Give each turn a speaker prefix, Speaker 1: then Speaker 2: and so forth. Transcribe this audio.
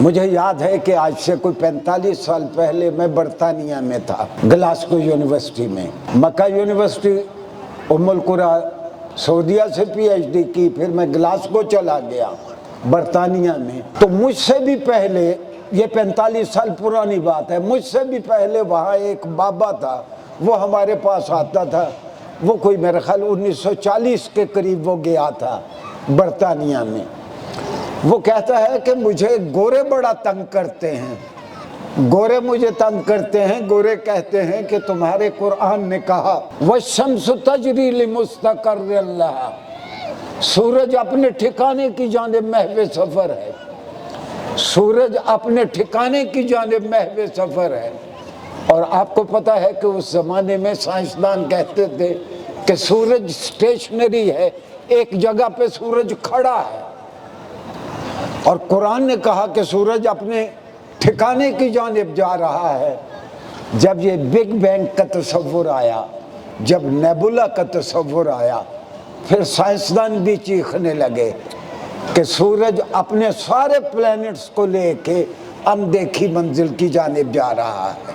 Speaker 1: مجھے یاد ہے کہ آج سے کوئی 45 سال پہلے میں برطانیہ میں تھا، گلاسکو یونیورسٹی میں۔ مکہ یونیورسٹی، ام القری سعودیہ سے پی ایچ ڈی کی، پھر میں گلاسکو چلا گیا برطانیہ میں۔ تو مجھ سے بھی پہلے، یہ 45 سال پرانی بات ہے، مجھ سے بھی پہلے وہاں ایک بابا تھا، وہ ہمارے پاس آتا تھا۔ وہ کوئی میرے خیال 1940 کے قریب وہ گیا تھا برطانیہ میں۔ وہ کہتا ہے کہ مجھے گورے بڑا تنگ کرتے ہیں، گورے مجھے تنگ کرتے ہیں۔ گورے کہتے ہیں کہ تمہارے قرآن نے کہا وَالشَّمْسُ تَجْرِي لِمُسْتَقَرٍّ لَهَا، سورج اپنے ٹھکانے کی جانب محو سفر ہے، سورج اپنے ٹھکانے کی جانب محو سفر ہے۔ اور آپ کو پتہ ہے کہ اس زمانے میں سائنسدان کہتے تھے کہ سورج سٹیشنری ہے، ایک جگہ پہ سورج کھڑا ہے، اور قرآن نے کہا کہ سورج اپنے ٹھکانے کی جانب جا رہا ہے۔ جب یہ بگ بینگ کا تصور آیا، جب نیبولا کا تصور آیا، پھر سائنسدان بھی چیخنے لگے کہ سورج اپنے سارے پلینٹس کو لے کے اندیکھی منزل کی جانب جا رہا ہے۔